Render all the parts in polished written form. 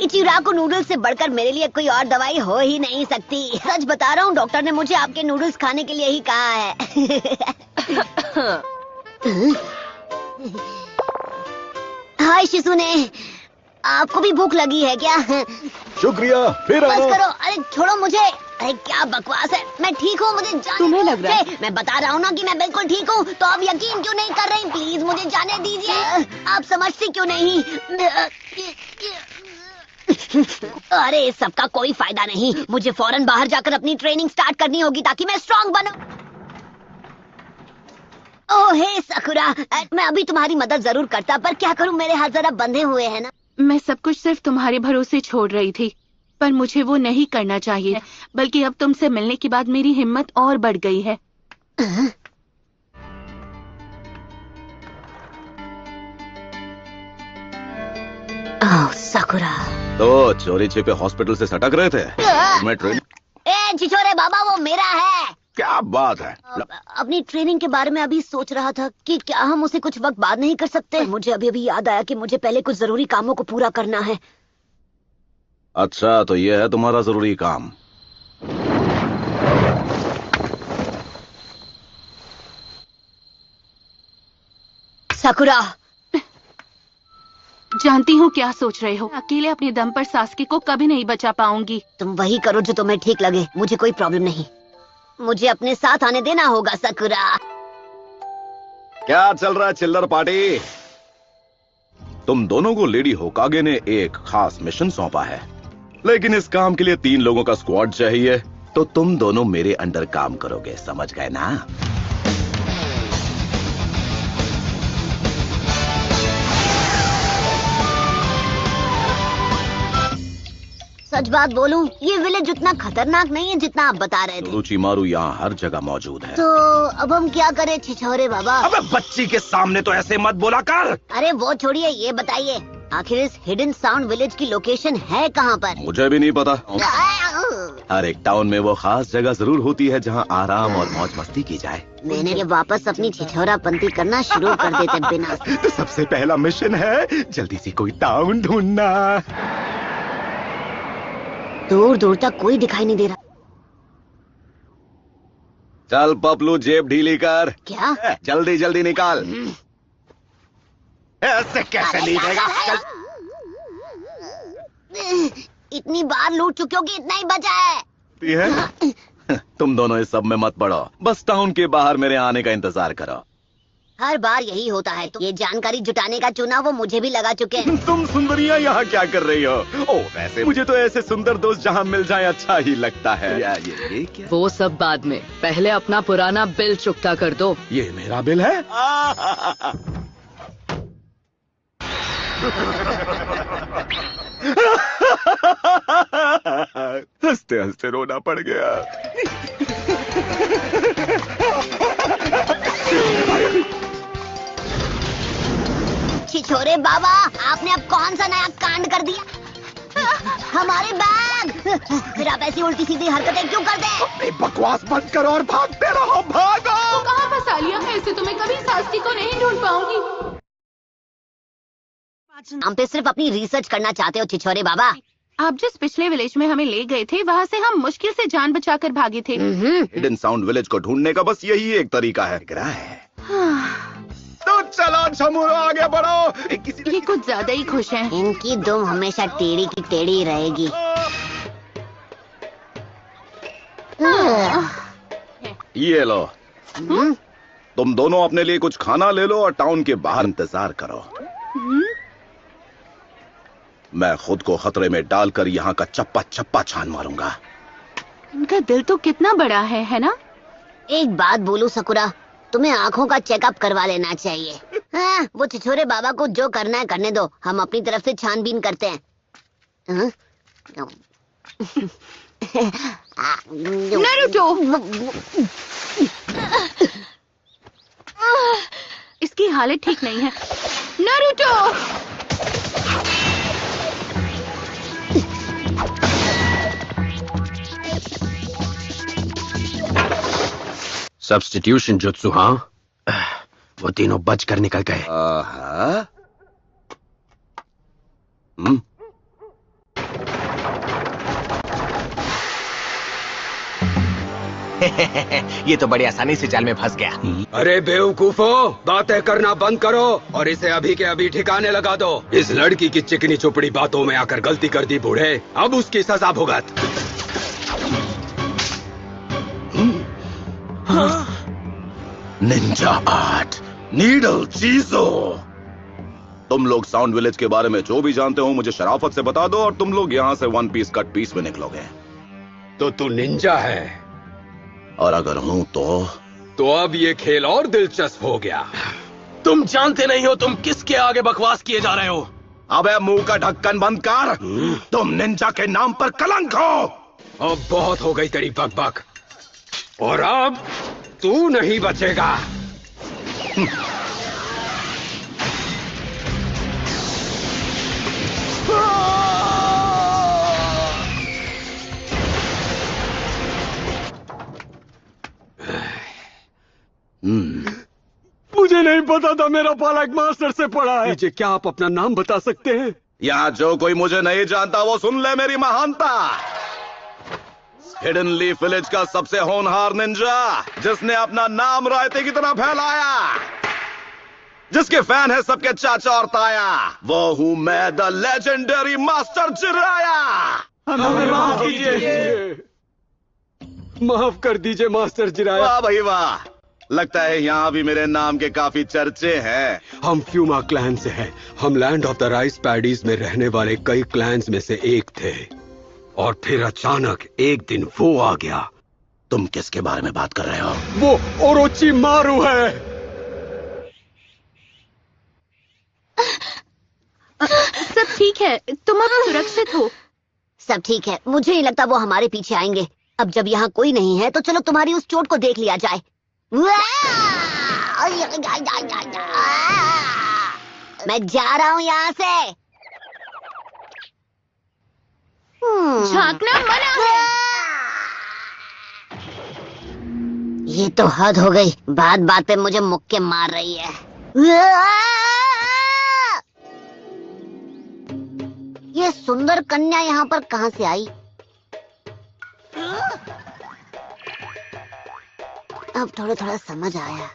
इचिराको noodles से बढ़कर मेरे लिए कोई और दवाई हो ही नहीं सकती। सच बता रहा हूँ, डॉक्टर ने मुझे आपके नूडल्स खाने के लिए ही कहा है। हाय शिजुने, आपको भी भूख लगी है क्या? शुक्रिया, फिर बस आना। करो, अरे छोड़ो मुझे। अरे क्या बकवास है, मैं ठीक हूँ, मुझे जाने तुम्हें लग रहा है? मैं बता रहा हूँ ना कि मैं बिल्कुल ठीक हूँ, तो आप यकीन क्यों नहीं कर रही? प्लीज मुझे जाने दीजिए। आप समझती क्यों नहीं? अरे सबका कोई फायदा नहीं, मुझे फौरन बाहर जाकर अपनी ट्रेनिंग स्टार्ट करनी होगी ताकि मैं स्ट्रांग बनूं। ओह हे सकुरा, मैं अभी तुम्हारी मदद जरूर करता, पर क्या करूं, मेरे हाथ जरा बंधे हुए हैं ना। मैं सब कुछ सिर्फ तुम्हारे भरोसे छोड़ रही थी, पर मुझे वो नहीं करना चाहिए, बल्कि अब तुमसे मिलने के बाद मेरी हिम्मत और बढ़ गई है। ओह सकुरा। तो चोरी छिपे हॉस्पिटल से सटक रहे थे? मैं ट्रेनिंग। ए छिछोरे बाबा, वो मेरा है। क्या बात है? अपनी ट्रेनिंग के बारे में अभी सोच रहा था कि क्या हम उसे कुछ वक्त बाद नहीं कर सकते। मुझे अभी अभी याद आया कि मुझे पहले कुछ जरूरी कामों को पूरा करना है। अच्छा, तो ये है तुम्हारा जरूरी काम। सकुरा, जानती हूँ क्या सोच रहे हो। अकेले अपने दम पर सासकी को कभी नहीं बचा पाऊंगी। तुम वही करो जो तुम्हें ठीक लगे, मुझे कोई प्रॉब्लम नहीं। मुझे अपने साथ आने देना होगा सकुरा। क्या चल रहा है चिल्लर पार्टी? तुम दोनों को लेडी होकागे ने एक खास मिशन सौंपा है, लेकिन इस काम के लिए 3 लोगों का स्क्वाड चाहिए। तो तुम दोनों मेरे अंडर काम करोगे, समझ गए ना? सच बात बोलूं, ये विलेज उतना खतरनाक नहीं है जितना आप बता रहे थे। रुचिमारू यहाँ हर जगह मौजूद है। तो अब हम क्या करें छिछोरे बाबा? अबे बच्ची के सामने तो ऐसे मत बोला कर। अरे वो छोड़िए, ये बताइए आखिर इस हिडन साउंड विलेज की लोकेशन है कहाँ पर? मुझे भी नहीं पता। हर एक टाउन में वो खास जगह जरूर होती है जहाँ आराम और मौज मस्ती की जाए। मैंने ये वापस अपनी छिछोरापंती करना शुरू कर देते बिना। तो सबसे पहला मिशन है जल्दी से कोई टाउन ढूंढना। दूर दूर तक कोई दिखाई नहीं दे रहा। चल पपलू, जेब ढीली कर। क्या? जल्दी जल्दी निकाल। ऐसे कैसे नहीं देगा? इतनी बार लूट चुके हो कि इतना ही बचा है। तुम दोनों इस सब में मत पड़ो, बस टाउन के बाहर मेरे आने का इंतजार करो। हर बार यही होता है, तो ये जानकारी जुटाने का चुनाव वो मुझे भी लगा चुके हैं। तुम सुंदरियां यहाँ क्या कर रही हो? ओ वैसे मुझे तो ऐसे सुंदर दोस्त जहाँ मिल जाए अच्छा ही लगता है। ये क्या? वो सब बाद में, पहले अपना पुराना बिल चुकता कर दो। ये मेरा बिल है? हंसते हंसते रोना पड़ गया। छिछोरे बाबा, आपने अब कौन सा नया कांड कर दिया? हमारे बैग! फिर आप ऐसी उल्टी सीधी हरकतें क्यों करते हैं? अपनी बकवास बंद करो और भागते रहो, भागो! तो कहाँ फंसा लिया? ऐसे तो मैं कभी सासकी को नहीं ढूंढ पाऊंगी। हम पे सिर्फ अपनी रिसर्च करना चाहते हो छिछोरे बाबा। आप जिस पिछले विलेज में हमें ले गए थे, वहाँ से हम मुश्किल से जान बचाकर भागे थे। हिडन साउंड विलेज को ढूंढने का बस यही एक तरीका है। तो चलो छमुरो, आगे बढ़ो। ये कुछ ज्यादा ही खुश हैं। इनकी दुम हमेशा टेढ़ी की टेढ़ी रहेगी। ये लो, तुम दोनों अपने लिए कुछ खाना ले लो और टाउन के बाहर इंतजार करो। मैं खुद को खतरे में डालकर यहाँ का चप्पा चप्पा छान मारूंगा। उनका दिल तो कितना बड़ा है ना? एक बात बोलूं सकुरा, तुम्हें आंखों का चेकअप करवा लेना चाहिए। हाँ, वो छिछोरे बाबा को जो करना है करने दो, हम अपनी तरफ से छानबीन करते हैं। नारुतो! इसकी हालत ठीक नहीं है। नारुतो! सब्स्टिट्यूशन जुत्सु, हाँ? वो तीनों बच कर निकल गए। ये तो बड़ी आसानी से जाल में फंस गया। अरे बेवकूफो, बातें करना बंद करो और इसे अभी के अभी ठिकाने लगा दो। इस लड़की की चिकनी चुपड़ी बातों में आकर गलती कर दी बूढ़े, अब उसकी सजा भुगत। निंजा आर्ट, नीडल चीजो। तुम लोग साउंड विलेज के बारे में जो भी जानते हो मुझे शराफत से बता दो और तुम लोग यहाँ से वन पीस कट पीस में निकलोगे। तो तू निंजा है? और अगर हूं तो अब ये खेल और दिलचस्प हो गया। तुम जानते नहीं हो तुम किसके आगे बकवास किए जा रहे हो। अबे मुंह का ढक्कन बंद कर। तुम निंजा के नाम पर कलंक हो। अब बहुत हो गई तेरी बकबक, और अब तू नहीं बचेगा। मुझे नहीं पता था मेरा पाला एक मास्टर से पड़ा है। मुझे क्या आप अपना नाम बता सकते हैं? यहाँ जो कोई मुझे नहीं जानता वो सुन ले मेरी महानता। हिडन लीफ विलेज का सबसे होनहार निंजा, जिसने अपना नाम रायते की तरह फैलाया, जिसके फैन है सबके चाचा और ताया, वो हूं मैं, द लेजेंडरी मास्टर जिराया। हमें माफ कीजिए। माफ कर दीजिए मास्टर जिराया। वाह भाई वाह, लगता है यहाँ भी मेरे नाम के काफी चर्चे हैं। हम फ्यूमा क्लैन से हैं। हम land of the rice paddies में रहने वाले कई क्लैंस में से एक थे, और फिर अचानक एक दिन वो आ गया। तुम किसके बारे में बात कर रहे हो? वो ओरोची मारू है। सब ठीक है, तुम अब सुरक्षित हो। सब ठीक है, मुझे नहीं लगता वो हमारे पीछे आएंगे। अब जब यहाँ कोई नहीं है तो चलो तुम्हारी उस चोट को देख लिया जाए। मैं जा रहा हूँ यहाँ से। झांकना मना है। ये तो हद हो गई, बात बात पे मुझे मुक्के मार रही है। ये सुंदर कन्या यहाँ पर कहाँ से आई? अब थोड़ा थोड़ा समझ आया।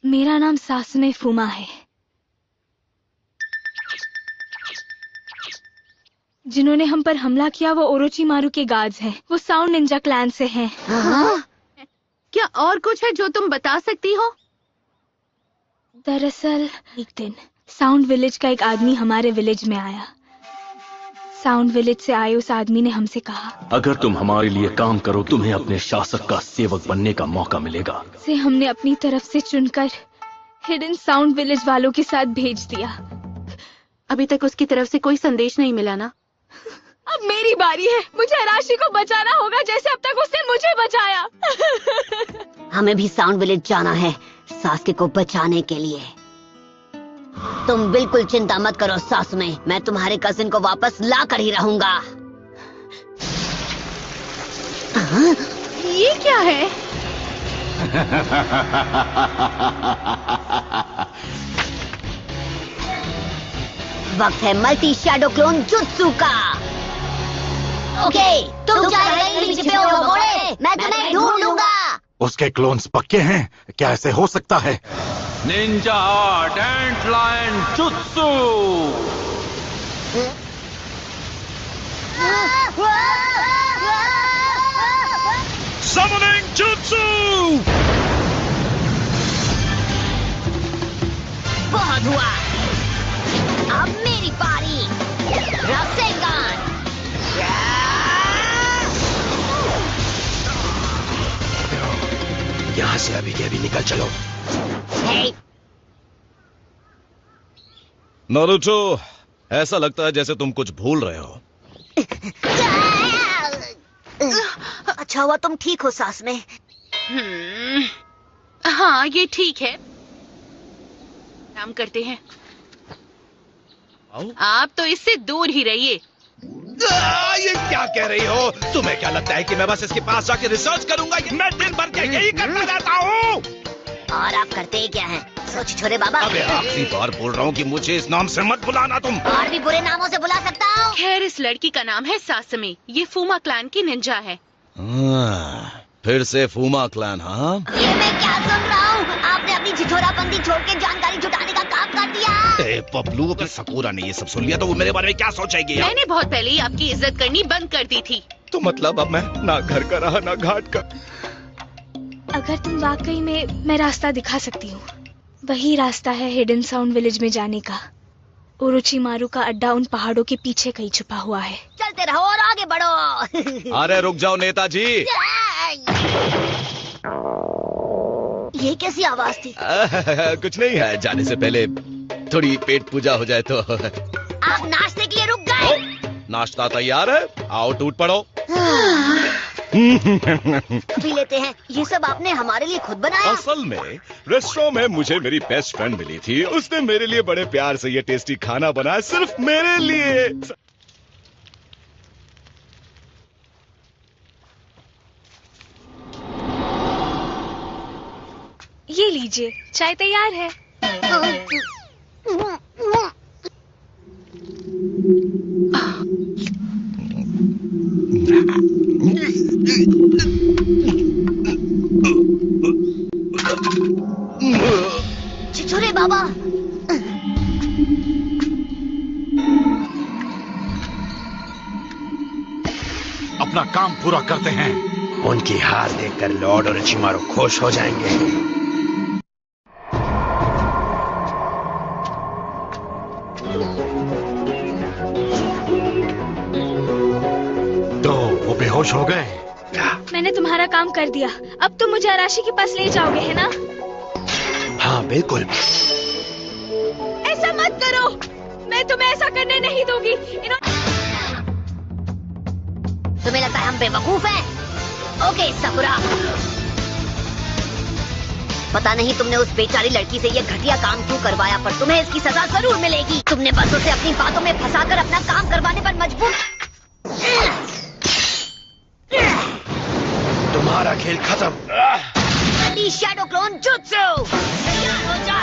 मेरा नाम सासुने फुमा है। जिन्होंने हम पर हमला किया वो ओरोची मारू के गार्ड्स हैं। वो साउंड निंजा क्लैन से हैं। क्या और कुछ है जो तुम बता सकती हो? दरअसल एक दिन साउंड विलेज का एक आदमी हमारे विलेज में आया। साउंड विलेज से आए उस आदमी ने हमसे कहा, अगर तुम हमारे लिए काम करो तुम्हें अपने शासक का सेवक बनने का मौका मिलेगा। से हमने अपनी तरफ से चुनकर हिडन साउंड विलेज वालों के साथ भेज दिया। अभी तक उसकी तरफ से कोई संदेश नहीं मिला ना? अब मेरी बारी है। मुझे अराशी को बचाना होगा जैसे अब तक उसने मुझे बचाया। हमें भी साउंड विलेज जाना है सासके को बचाने के लिए। तुम बिल्कुल चिंता मत करो सासुने, मैं तुम्हारे कजिन को वापस ला कर ही रहूंगा। ये क्या है? वक्त है मल्टी शैडो क्लोन जुत्सु का। ओके, तुम चाहे कहीं छिपे हो घोड़े, मैं तुम्हें ढूंढ लूंगा। उसके क्लोन्स पक्के हैं? क्या ऐसे हो सकता है? निंजा आर्ट एंट लायन जुत्सु। Summoning Jutsu! बहुत हुआ, अब मेरी बारी। रासेंगान। यहाँ से अभी के अभी निकल चलो। हे, नारुतो, ऐसा लगता है जैसे तुम कुछ भूल रहे हो। अच्छा हुआ तुम ठीक हो सास में। हाँ, ये ठीक है। काम करते हैं। आप तो इससे दूर ही रहिए। ये क्या कह रही हो? तुम्हें क्या लगता है कि मैं बस इसके पास जाके रिसर्च करूंगा? मैं दिन भर के यही करता रहता हूँ। और आप करते ही क्या हैं? सोच छोरे बाबा। अबे आखिरी बार बोल रहा हूँ कि मुझे इस नाम से मत बुलाना तुम। और भी बुरे नामों से बुला सकता हूँ। खैर, इस लड़की का नाम है सासमे। ये फूमा क्लैन की निंजा है। फिर से फूमा क्लैन, हाँ? ये मैं क्या सुन रहा हूँ? आपने अपनी छिछोराबंदी छोड़ के जानकारी जुटाने का काम कर दिया। ए पपलू, अगर सकूरा ने ये सब सुन लिया तो वो मेरे बारे में क्या सोचेगी? मैंने बहुत पहले ही आपकी इज्जत करनी बंद कर दी थी। तो मतलब अब मैं ना घर का रहा ना घाट का। अगर तुम वाकई में, मैं रास्ता दिखा सकती हूँ। वही रास्ता है हिडन साउंड विलेज में जाने का। ओरोचिमारू का अड्डा उन पहाड़ों के पीछे कहीं छुपा हुआ है। चलते रहो और आगे बढ़ो। अरे रुक जाओ नेताजी। ये कैसी आवाज थी? कुछ नहीं है, जाने से पहले थोड़ी पेट पूजा हो जाए तो। आप नाश्ते के लिए रुक गए? नाश्ता तैयार है, आओ टूट पड़ो। पी लेते हैं। ये सब आपने हमारे लिए खुद बनाया? असल में रेस्टोरेंट में मुझे मेरी बेस्ट फ्रेंड मिली थी। उसने मेरे लिए बड़े प्यार से ये टेस्टी खाना बनाया, सिर्फ मेरे लिए। ये लीजिए, चाय तैयार है। छिछोरे बाबा, अपना काम पूरा करते हैं। उनकी हार देखकर लॉर्ड ओरोचिमारू खुश हो जाएंगे। तो वो बेहोश हो गए? मैंने तुम्हारा काम कर दिया। अब तुम मुझे अराशी के पास ले जाओगे, है ना? हाँ बिल्कुल। ऐसा मत करो, मैं तुम्हें ऐसा करने नहीं दूंगी। तुम्हें लगता है हम बेवकूफ हैं? ओके साकुरा, पता नहीं तुमने उस बेचारी लड़की से ये घटिया काम क्यों करवाया, पर तुम्हें इसकी सजा जरूर मिलेगी। तुमने बस उसे अपनी बातों में फंसाकर अपना काम करवाने पर मजबूर। तुम्हारा खेल खत्म। शैडो क्लोन जुत्सु तैयार हो जा।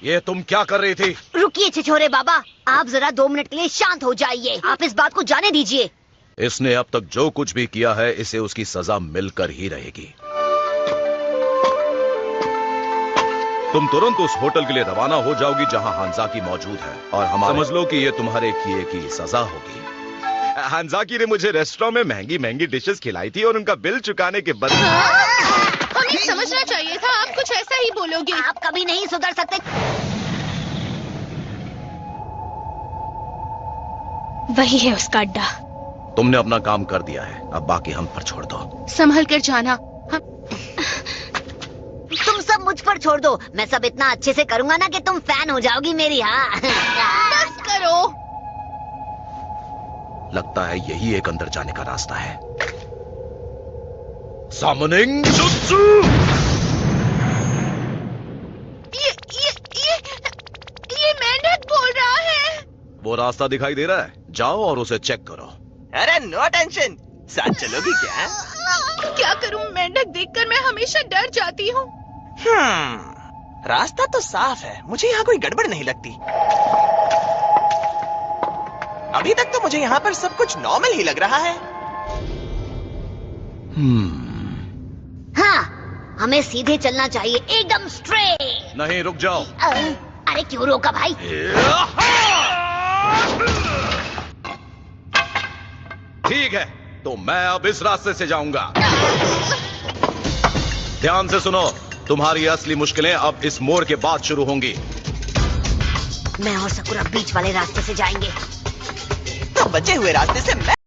ये तुम क्या कर रही थी? रुकिए छिछोरे बाबा, आप जरा 2 मिनट के लिए शांत हो जाइए। आप इस बात को जाने दीजिए। इसने अब तक जो कुछ भी किया है, इसे उसकी सजा मिलकर ही रहेगी। तुम तुरंत उस होटल के लिए रवाना हो जाओगी जहां हांजाकी मौजूद है, और हम समझ लो कि ये तुम्हारे किए की सजा होगी। हांजाकी ने मुझे रेस्टोरेंट में महंगी महंगी डिशेस खिलाई थी और उनका बिल चुकाने के बदले। हमें समझना चाहिए था, आप कुछ ऐसा ही बोलोगे। आप कभी नहीं सुधर सकते। वही है उसका अड्डा। तुमने अपना काम कर दिया है, अब बाकी हम पर छोड़ दो। संभल कर जाना। तुम सब मुझ पर छोड़ दो। मैं सब इतना अच्छे से करूंगा ना कि तुम फैन हो जाओगी मेरी। हाँ बस करो। लगता है यही एक अंदर जाने का रास्ता है। Summoning Jutsu! ये मेंढक बोल रहा है। वो रास्ता दिखाई दे रहा है, जाओ और उसे चेक करो। अरे नो टेंशन, साथ चलोगी क्या? क्या करूं, मेंढक देखकर मैं हमेशा डर जाती हूँ। रास्ता तो साफ है, मुझे यहाँ कोई गड़बड़ नहीं लगती। अभी तक तो मुझे यहाँ पर सब कुछ नॉर्मल ही लग रहा है। हाँ, हमें सीधे चलना चाहिए, एकदम स्ट्रेट। नहीं, रुक जाओ। अरे क्यों रोका भाई? ठीक है, तो मैं अब इस रास्ते से जाऊंगा। ध्यान से सुनो, तुम्हारी असली मुश्किलें अब इस मोड़ के बाद शुरू होंगी। मैं और सकुरा बीच वाले रास्ते से जाएंगे। तो बचे हुए रास्ते से मैं